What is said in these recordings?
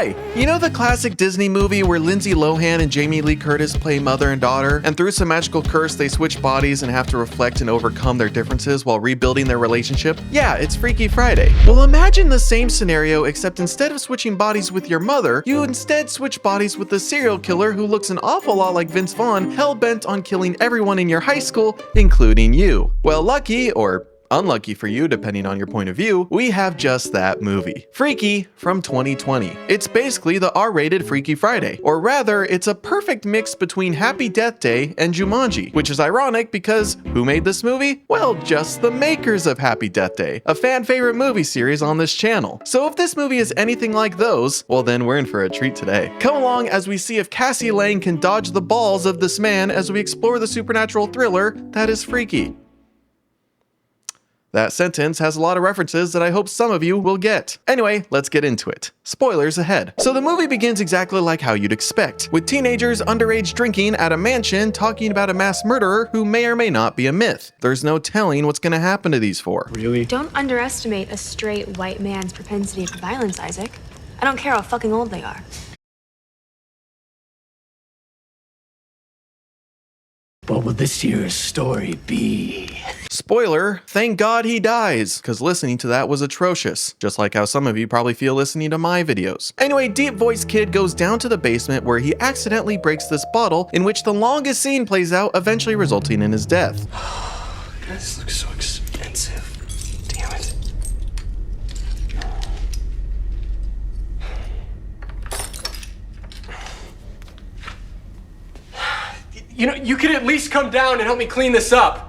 Hi! You know the classic Disney movie where Lindsay Lohan and Jamie Lee Curtis play mother and daughter, and through some magical curse they switch bodies and have to reflect and overcome their differences while rebuilding their relationship? Yeah, it's Freaky Friday. Well, imagine the same scenario, except instead of switching bodies with your mother, you instead switch bodies with the serial killer who looks an awful lot like Vince Vaughn, hell-bent on killing everyone in your high school, including you. Well, lucky, or unlucky for you, depending on your point of view, we have just that movie. Freaky from 2020. It's basically the R-rated Freaky Friday. Or rather, it's a perfect mix between Happy Death Day and Jumanji, which is ironic because who made this movie? Well, just the makers of Happy Death Day, a fan favorite movie series on this channel. So if this movie is anything like those, well then we're in for a treat today. Come along as we see if Cassie Lang can dodge the balls of this man as we explore the supernatural thriller that is Freaky. That sentence has a lot of references that I hope some of you will get. Anyway, let's get into it. Spoilers ahead. So the movie begins exactly like how you'd expect, with teenagers underage drinking at a mansion talking about a mass murderer who may or may not be a myth. There's no telling what's gonna happen to these four. Really? Don't underestimate a straight white man's propensity for violence, Isaac. I don't care how fucking old they are. What will this year's story be? Spoiler, thank God he dies, because listening to that was atrocious, just like how some of you probably feel listening to my videos. Anyway, Deep Voice Kid goes down to the basement where he accidentally breaks this bottle in which the longest scene plays out, eventually resulting in his death. This looks so expensive. Damn it. You know, you could at least come down and help me clean this up.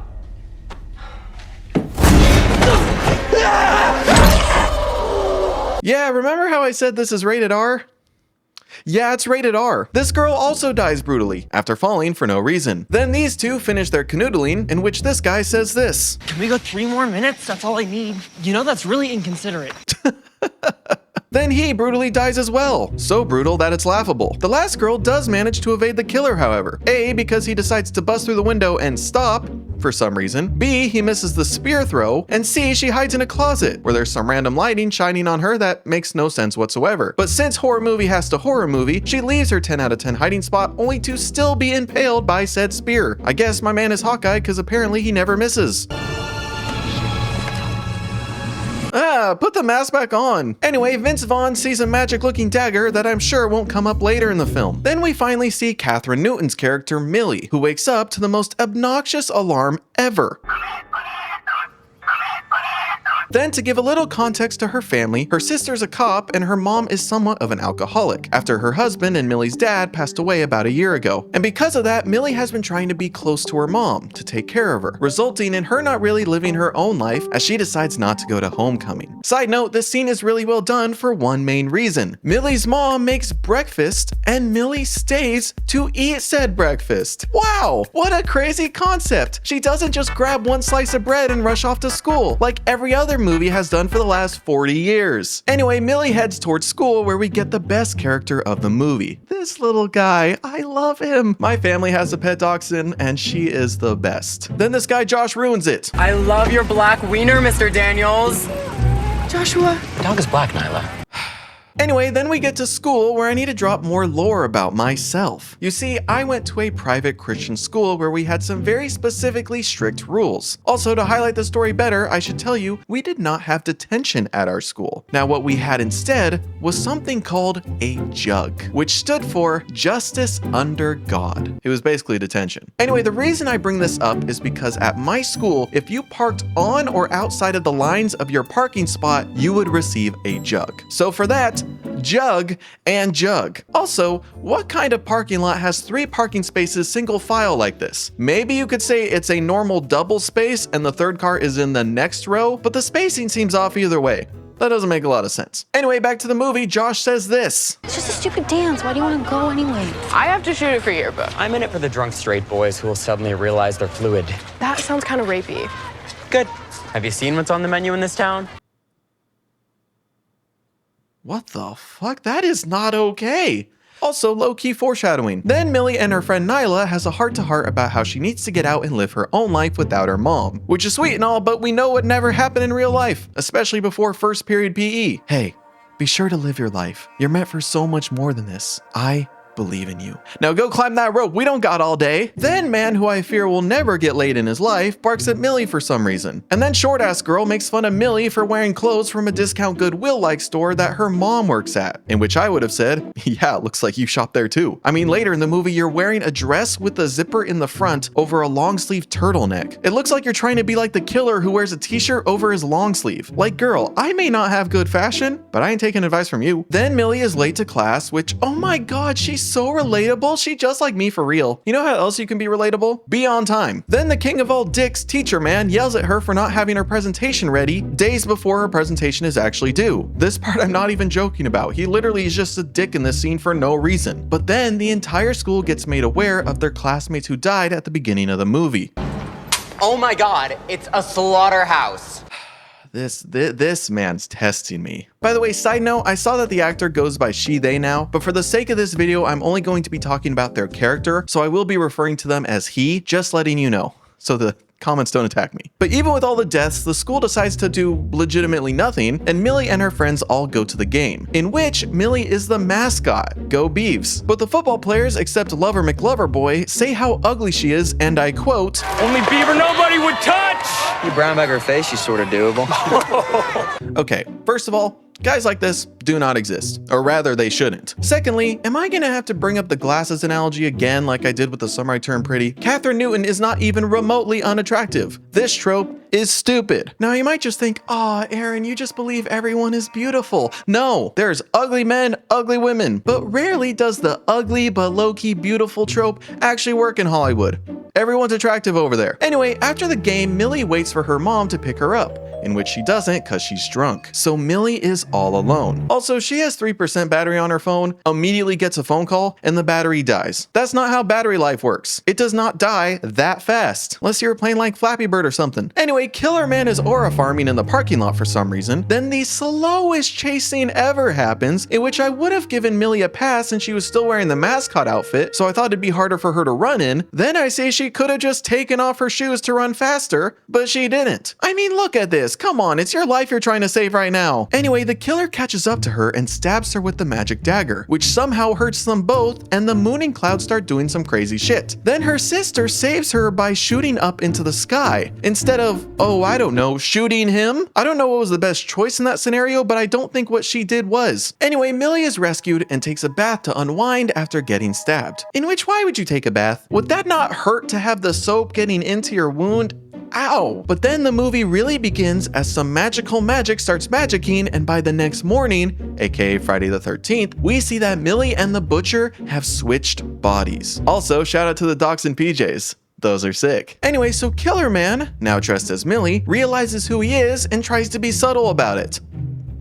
Yeah, remember how I said this is rated R? Yeah, it's rated R. This girl also dies brutally, after falling for no reason. Then these two finish their canoodling, in which this guy says this. Can we go 3 more minutes? That's all I need. You know, that's really inconsiderate. Then he brutally dies as well. So brutal that it's laughable. The last girl does manage to evade the killer, however. A, because he decides to bust through the window and stop, for some reason. B, he misses the spear throw. And C, she hides in a closet, where there's some random lighting shining on her that makes no sense whatsoever. But since horror movie has to horror movie, she leaves her 10 out of 10 hiding spot only to still be impaled by said spear. I guess my man is Hawkeye because apparently he never misses. Put the mask back on. Anyway, Vince Vaughn sees a magic-looking dagger that I'm sure won't come up later in the film. Then we finally see Catherine Newton's character, Millie, who wakes up to the most obnoxious alarm ever. Then, to give a little context to her family, her sister's a cop and her mom is somewhat of an alcoholic, after her husband and Millie's dad passed away about a year ago. And because of that, Millie has been trying to be close to her mom, to take care of her, resulting in her not really living her own life as she decides not to go to homecoming. Side note, this scene is really well done for one main reason. Millie's mom makes breakfast and Millie stays to eat said breakfast. Wow, what a crazy concept. She doesn't just grab one slice of bread and rush off to school, like every other movie has done for the last 40 years. Anyway, Millie heads towards school where we get the best character of the movie. This little guy, I love him. My family has a pet dachshund and she is the best. Then this guy Josh ruins it. I love your black wiener, Mr. Daniels. Joshua. The dog is black, Nyla. Anyway, then we get to school where I need to drop more lore about myself. You see, I went to a private Christian school where we had some very specifically strict rules. Also, to highlight the story better, I should tell you, we did not have detention at our school. Now, what we had instead was something called a jug, which stood for Justice Under God. It was basically detention. Anyway, the reason I bring this up is because at my school, if you parked on or outside of the lines of your parking spot, you would receive a jug. So for that, jug and jug. Also, what kind of parking lot has 3 parking spaces single file like this? Maybe you could say it's a normal double space and the third car is in the next row, but the spacing seems off either way. That doesn't make a lot of sense. Anyway, back to the movie, Josh says this. It's just a stupid dance. Why do you want to go anyway? I have to shoot it for yearbook. I'm in it for the drunk straight boys who will suddenly realize they're fluid. That sounds kind of rapey. Good. Have you seen what's on the menu in this town? What the fuck? That is not okay. Also, low-key foreshadowing. Then Millie and her friend Nyla has a heart-to-heart about how she needs to get out and live her own life without her mom. Which is sweet and all, but we know it never happened in real life, especially before first period PE. Hey, Be sure to live your life. You're meant for so much more than this. I believe in you. Now go climb that rope. We don't got all day. Then man who I fear will never get laid in his life barks at Millie for some reason. And then short ass girl makes fun of Millie for wearing clothes from a discount Goodwill like store that her mom works at. In which I would have said, yeah, it looks like you shop there too. I mean, later in the movie, you're wearing a dress with a zipper in the front over a long sleeve turtleneck. It looks like you're trying to be like the killer who wears a t-shirt over his long sleeve. Like, girl, I may not have good fashion, but I ain't taking advice from you. Then Millie is late to class, which, oh my god, she's so relatable. She just like me for real. You know how else you can be relatable? Be on time. Then the king of all dicks, teacher man, yells at her for not having her presentation ready days before her presentation is actually due. This part I'm not even joking about. He literally is just a dick in this scene for no reason. But then the entire school gets made aware of their classmates who died at the beginning of the movie. Oh my god, it's a slaughterhouse. This man's testing me. By the way, side note, I saw that the actor goes by she, they now, but for the sake of this video, I'm only going to be talking about their character, so I will be referring to them as he, just letting you know, so the comments don't attack me. But even with all the deaths, the school decides to do legitimately nothing, and Millie and her friends all go to the game, in which Millie is the mascot. Go Beavs. But the football players, except Lover McLoverboy, say how ugly she is, and I quote, "Only beaver nobody would touch!" You brown bag her face, she's sort of doable. Okay, first of all, guys like this do not exist, or rather they shouldn't. Secondly, am I gonna have to bring up the glasses analogy again like I did with the Summer I Turned Pretty? Katherine Newton is not even remotely unattractive. This trope is stupid. Now you might just think, aw, Aaron, you just believe everyone is beautiful. No, there's ugly men, ugly women, but rarely does the ugly but low-key beautiful trope actually work in Hollywood. Everyone's attractive over there. Anyway, after the game, Millie waits for her mom to pick her up, in which she doesn't because she's drunk. So Millie is all alone. Also, she has 3% battery on her phone, immediately gets a phone call, and the battery dies. That's not how battery life works. It does not die that fast, unless you're playing like Flappy Bird or something. Anyway, Killer Man is aura farming in the parking lot for some reason. Then the slowest chase scene ever happens, in which I would have given Millie a pass and she was still wearing the mascot outfit, so I thought it'd be harder for her to run in. Then I say she could have just taken off her shoes to run faster, but she didn't. I mean, look at this. Come on, it's your life you're trying to save right now. Anyway, the killer catches up to her and stabs her with the magic dagger, which somehow hurts them both, and the moon and cloud start doing some crazy shit. Then her sister saves her by shooting up into the sky, instead of, oh, I don't know, shooting him? I don't know what was the best choice in that scenario, but I don't think what she did was. Anyway, Millie is rescued and takes a bath to unwind after getting stabbed. In which, why would you take a bath? Would that not hurt to have the soap getting into your wound? Ow! But then the movie really begins as some magical magic starts magicking, and by the next morning, aka Friday the 13th, we see that Millie and the butcher have switched bodies. Also, shout out to the docs in PJs. Those are sick. Anyway, so Killer Man, now dressed as Millie, realizes who he is and tries to be subtle about it.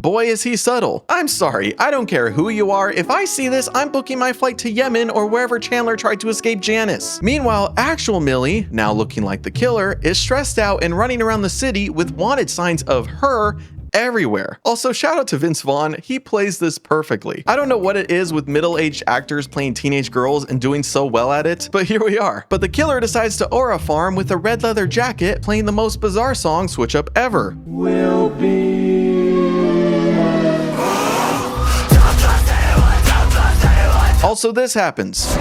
Boy, is he subtle. I'm sorry, I don't care who you are. If I see this, I'm booking my flight to Yemen or wherever Chandler tried to escape Janice. Meanwhile, actual Millie, now looking like the killer, is stressed out and running around the city with wanted signs of her everywhere. Also, shout out to Vince Vaughn, he plays this perfectly. I don't know what it is with middle-aged actors playing teenage girls and doing so well at it, but here we are. But the killer decides to aura farm with a red leather jacket playing the most bizarre song switch up ever. Will be. Also, this happens.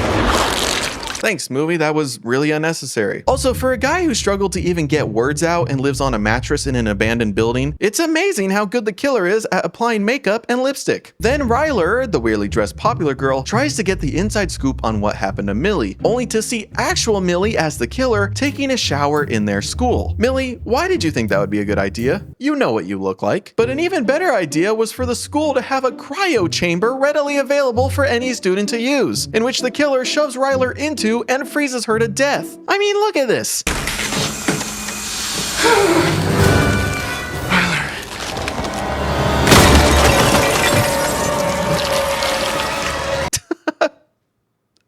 Thanks, movie. That was really unnecessary. Also, for a guy who struggled to even get words out and lives on a mattress in an abandoned building, it's amazing how good the killer is at applying makeup and lipstick. Then Ryler, the weirdly dressed popular girl, tries to get the inside scoop on what happened to Millie, only to see actual Millie as the killer taking a shower in their school. Millie, why did you think that would be a good idea? You know what you look like. But an even better idea was for the school to have a cryo chamber readily available for any student to use, in which the killer shoves Ryler into and freezes her to death. I mean, look at this.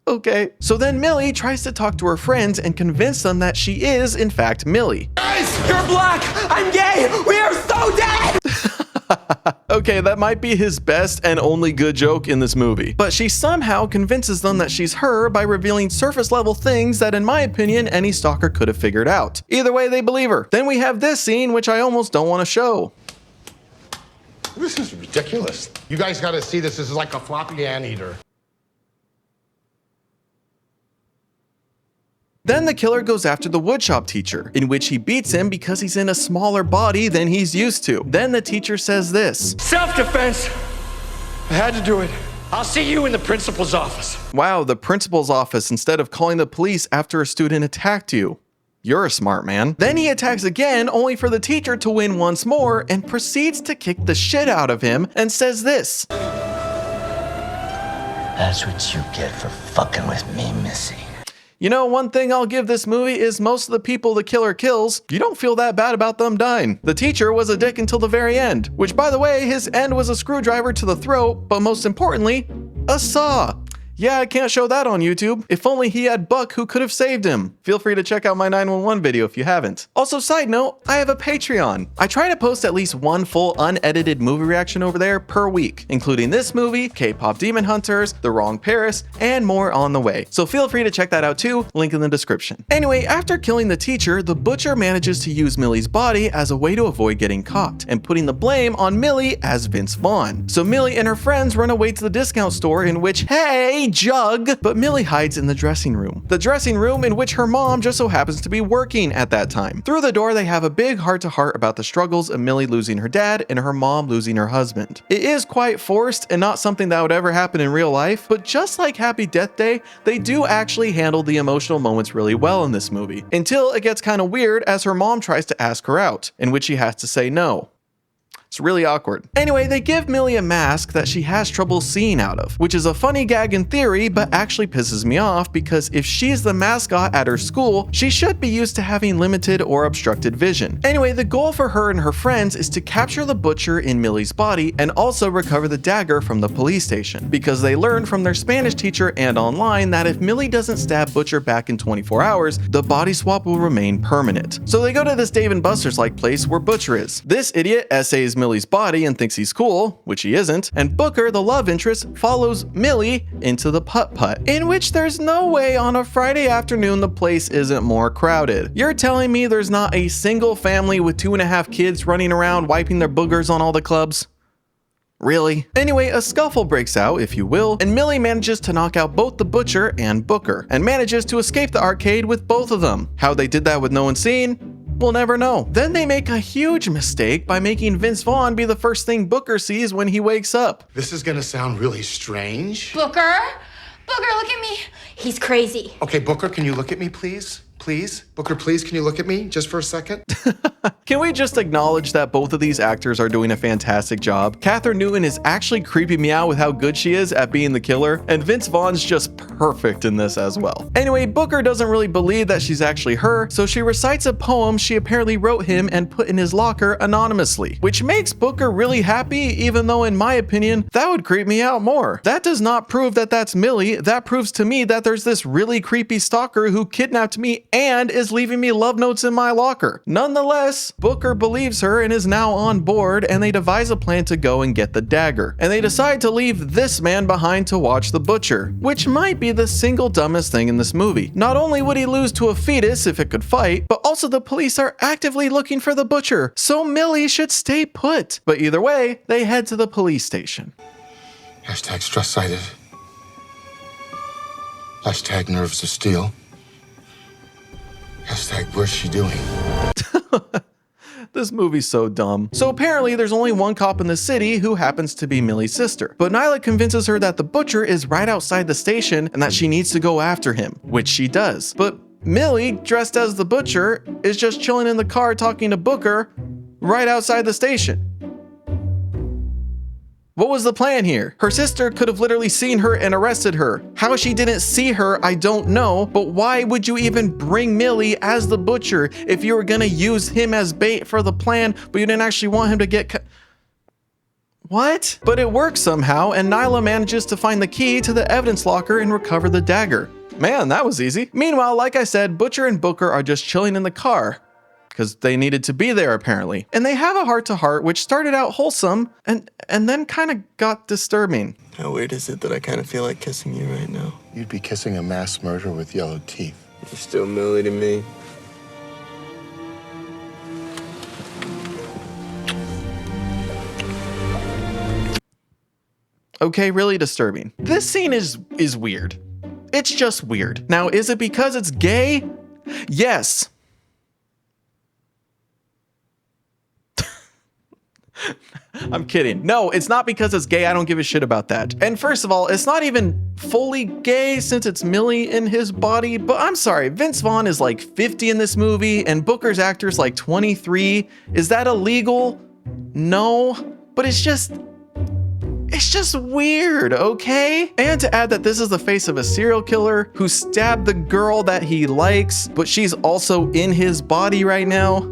Okay. So then Millie tries to talk to her friends and convince them that she is, in fact, Millie. Guys, you're black! I'm gay! We are so dead! Okay, that might be his best and only good joke in this movie. But she somehow convinces them that she's her by revealing surface level things that, in my opinion, any stalker could have figured out. Either way, they believe her. Then we have this scene, which I almost don't want to show. This is ridiculous. You guys gotta see this. This is like a floppy anteater. Then the killer goes after the woodshop teacher, in which he beats him because he's in a smaller body than he's used to. Then the teacher says this: Self-defense. I had to do it. I'll see you in the principal's office. Wow, the principal's office instead of calling the police after a student attacked you. You're a smart man. Then he attacks again, only for the teacher to win once more, and proceeds to kick the shit out of him and says this: That's what you get for fucking with me, Missy. You know, one thing I'll give this movie is most of the people the killer kills, you don't feel that bad about them dying. The teacher was a dick until the very end, which by the way, his end was a screwdriver to the throat, but most importantly, a saw. Yeah, I can't show that on YouTube. If only he had Buck who could have saved him. Feel free to check out my 911 video if you haven't. Also, side note, I have a Patreon. I try to post at least one full unedited movie reaction over there per week, including this movie, K-pop Demon Hunters, The Wrong Paris, and more on the way. So feel free to check that out too, link in the description. Anyway, after killing the teacher, the butcher manages to use Millie's body as a way to avoid getting caught, and putting the blame on Millie as Vince Vaughn. So Millie and her friends run away to the discount store in which, hey, jug, but Millie hides in the dressing room. The dressing room in which her mom just so happens to be working at that time. Through the door, they have a big heart-to-heart about the struggles of Millie losing her dad and her mom losing her husband. It is quite forced and not something that would ever happen in real life, but just like Happy Death Day, they do actually handle the emotional moments really well in this movie. Until it gets kind of weird as her mom tries to ask her out, in which she has to say no. It's really awkward. Anyway, they give Millie a mask that she has trouble seeing out of, which is a funny gag in theory, but actually pisses me off because if she's the mascot at her school, she should be used to having limited or obstructed vision. Anyway, the goal for her and her friends is to capture the butcher in Millie's body and also recover the dagger from the police station, because they learned from their Spanish teacher and online that if Millie doesn't stab Butcher back in 24 hours, the body swap will remain permanent. So they go to this Dave & Buster's like place where Butcher is. This idiot essays Millie's body and thinks he's cool, which he isn't, and Booker, the love interest, follows Millie into the putt-putt, in which there's no way on a Friday afternoon the place isn't more crowded. You're telling me there's not a single family with 2.5 kids running around wiping their boogers on all the clubs? Really? Anyway, a scuffle breaks out, if you will, and Millie manages to knock out both the Butcher and Booker, and manages to escape the arcade with both of them. How they did that with no one seeing? We'll never know. Then they make a huge mistake by making Vince Vaughn be the first thing Booker sees when he wakes up. This is gonna sound really strange. Booker? Booker, look at me. He's crazy. Okay, Booker, can you look at me, please? Please? Booker, please, can you look at me just for a second? Can we just acknowledge that both of these actors are doing a fantastic job? Catherine Newton is actually creeping me out with how good she is at being the killer, and Vince Vaughn's just perfect in this as well. Anyway, Booker doesn't really believe that she's actually her, so she recites a poem she apparently wrote him and put in his locker anonymously, which makes Booker really happy, even though in my opinion, that would creep me out more. That does not prove that that's Millie. That proves to me that there's this really creepy stalker who kidnapped me and is leaving me love notes in my locker. Nonetheless, Booker believes her and is now on board, and they devise a plan to go and get the dagger. And they decide to leave this man behind to watch the Butcher, which might be the single dumbest thing in this movie. Not only would he lose to a fetus if it could fight, but also the police are actively looking for the Butcher, so Millie should stay put. But either way, they head to the police station. Hashtag stress-sided. Hashtag nerves of steel. Hashtag what's she doing? This movie's so dumb. So apparently there's only one cop in the city who happens to be Millie's sister. But Nyla convinces her that the Butcher is right outside the station and that she needs to go after him, which she does. But Millie, dressed as the Butcher, is just chilling in the car talking to Booker right outside the station. What was the plan here? Her sister could have literally seen her and arrested her. How she didn't see her, I don't know, but why would you even bring Millie as the Butcher if you were gonna use him as bait for the plan, but you didn't actually want him to get What? But it works somehow, and Nyla manages to find the key to the evidence locker and recover the dagger. Man, that was easy. Meanwhile, like I said, Butcher and Booker are just chilling in the car, because they needed to be there apparently. And they have a heart-to-heart which started out wholesome and then kind of got disturbing. How weird is it that I kind of feel like kissing you right now? You'd be kissing a mass murderer with yellow teeth. You're still Millie to me. Okay, really disturbing. This scene is weird. It's just weird. Now, is it because it's gay? Yes. I'm kidding. No, it's not because it's gay. I don't give a shit about that. And first of all, it's not even fully gay since it's Millie in his body. But I'm sorry, Vince Vaughn is like 50 in this movie and Booker's actor's like 23. Is that illegal? No, but it's just weird, okay? And to add that this is the face of a serial killer who stabbed the girl that he likes, but she's also in his body right now.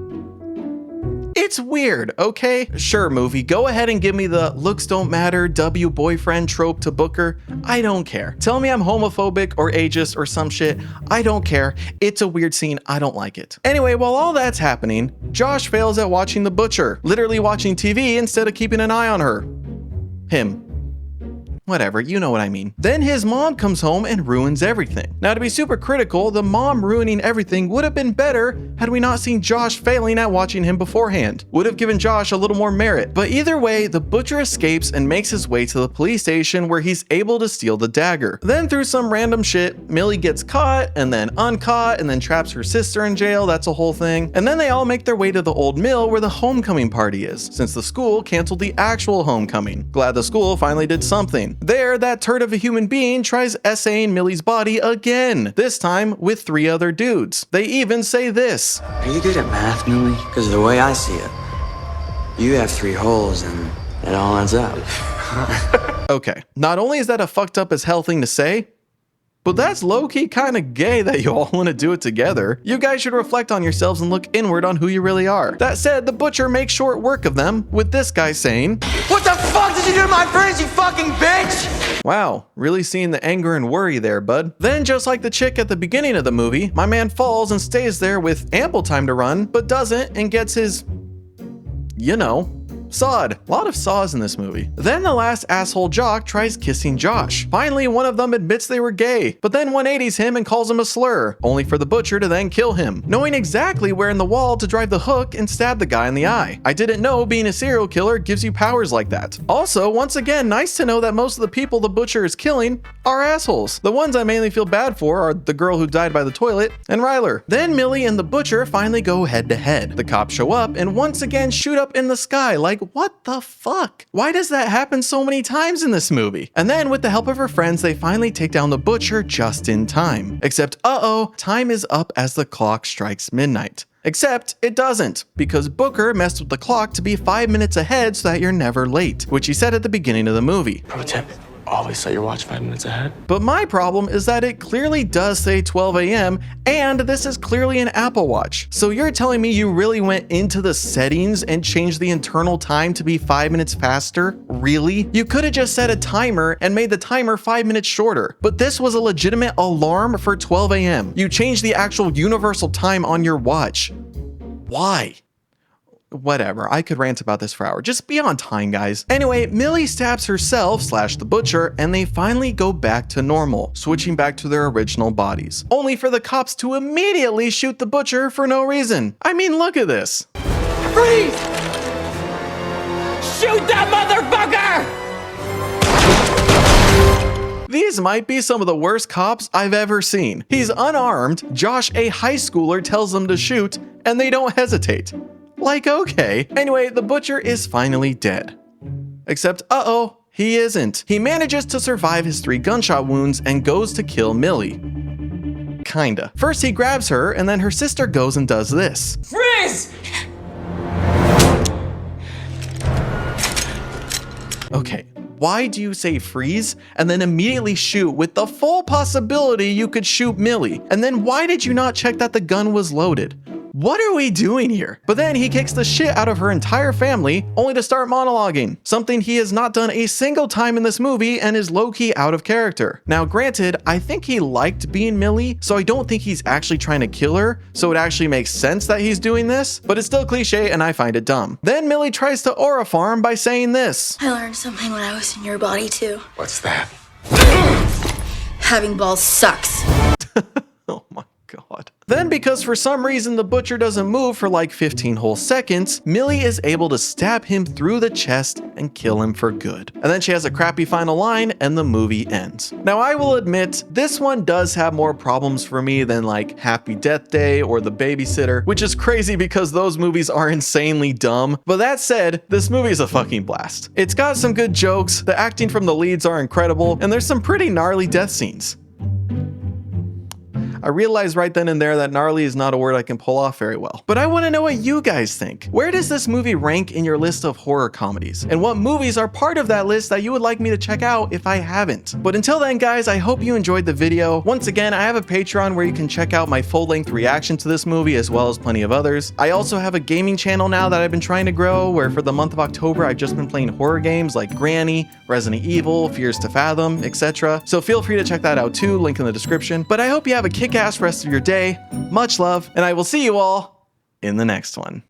It's weird, okay? Sure, movie, go ahead and give me the looks don't matter W boyfriend trope to Booker. I don't care. Tell me I'm homophobic or ageist or some shit. I don't care. It's a weird scene. I don't like it. Anyway, while all that's happening, Josh fails at watching the butcher, literally watching TV instead of keeping an eye on her. Him. Whatever, you know what I mean. Then his mom comes home and ruins everything. Now, to be super critical, the mom ruining everything would have been better had we not seen Josh failing at watching him beforehand. Would have given Josh a little more merit. But either way, the butcher escapes and makes his way to the police station where he's able to steal the dagger. Then through some random shit, Millie gets caught and then uncaught and then traps her sister in jail. That's a whole thing. And then they all make their way to the old mill where the homecoming party is, since the school canceled the actual homecoming. Glad the school finally did something. There, that turd of a human being tries essaying Millie's body again, this time with 3 other dudes. They even say this. Are you good at math, Millie? Because the way I see it, you have 3 holes and it all adds up. Okay, not only is that a fucked up as hell thing to say, but that's low-key kind of gay that you all want to do it together. You guys should reflect on yourselves and look inward on who you really are. That said, the butcher makes short work of them, with this guy saying, What the fuck did you do to my friends, you fucking bitch? wow, really seeing the anger and worry there, bud. Then, just like the chick at the beginning of the movie, my man falls and stays there with ample time to run, but doesn't and gets his, you know, sawed. A lot of saws in this movie. Then the last asshole jock tries kissing Josh. Finally, one of them admits they were gay, but then 180s him and calls him a slur, only for the butcher to then kill him, knowing exactly where in the wall to drive the hook and stab the guy in the eye. I didn't know being a serial killer gives you powers like that. Also, once again, nice to know that most of the people the butcher is killing are assholes. The ones I mainly feel bad for are the girl who died by the toilet and Ryler. Then Millie and the butcher finally go head to head. The cops show up and once again shoot up in the sky like, what the fuck? Why does that happen so many times in this movie? And then with the help of her friends, they finally take down the butcher just in time. Except, uh-oh, time is up as the clock strikes midnight. Except it doesn't, because Booker messed with the clock to be 5 minutes ahead so that you're never late, which he said at the beginning of the movie. Pro tip, always set your watch 5 minutes ahead. But my problem is that it clearly does say 12 a.m. and this is clearly an Apple Watch. So you're telling me you really went into the settings and changed the internal time to be 5 minutes faster? Really? You could have just set a timer and made the timer 5 minutes shorter, but this was a legitimate alarm for 12 a.m. You changed the actual universal time on your watch. Why? Whatever, I could rant about this for hours. Just be on time, guys. Anyway, Millie stabs herself / the butcher, and they finally go back to normal, switching back to their original bodies. Only for the cops to immediately shoot the butcher for no reason. I mean, look at this. Freeze! Shoot that motherfucker! These might be some of the worst cops I've ever seen. He's unarmed, Josh, a high schooler, tells them to shoot, and they don't hesitate. Like, okay. Anyway, the butcher is finally dead. Except, uh-oh, he isn't. He manages to survive his 3 gunshot wounds and goes to kill Millie. Kinda. First he grabs her, and then her sister goes and does this. Freeze! Okay, why do you say freeze and then immediately shoot with the full possibility you could shoot Millie? And then why did you not check that the gun was loaded? What are we doing here? But then he kicks the shit out of her entire family, only to start monologuing, something he has not done a single time in this movie and is low-key out of character. Now granted, I think he liked being Millie, so I don't think he's actually trying to kill her, so it actually makes sense that he's doing this, but it's still cliche and I find it dumb. Then Millie tries to aura farm by saying this. I learned something when I was in your body too. What's that? Having balls sucks. Oh my God. Then, because for some reason the butcher doesn't move for like 15 whole seconds, Millie is able to stab him through the chest and kill him for good. And then she has a crappy final line and the movie ends. Now I will admit, this one does have more problems for me than like Happy Death Day or The Babysitter, which is crazy because those movies are insanely dumb. But that said, this movie is a fucking blast. It's got some good jokes, the acting from the leads are incredible, and there's some pretty gnarly death scenes. I realized right then and there that gnarly is not a word I can pull off very well. But I want to know what you guys think. Where does this movie rank in your list of horror comedies? And what movies are part of that list that you would like me to check out if I haven't? But until then, guys, I hope you enjoyed the video. Once again, I have a Patreon where you can check out my full-length reaction to this movie as well as plenty of others. I also have a gaming channel now that I've been trying to grow, where for the month of October, I've just been playing horror games like Granny, Resident Evil, Fears to Fathom, etc. So feel free to check that out too, link in the description. But I hope you have a kick-ass rest of your day. Much love, and I will see you all in the next one.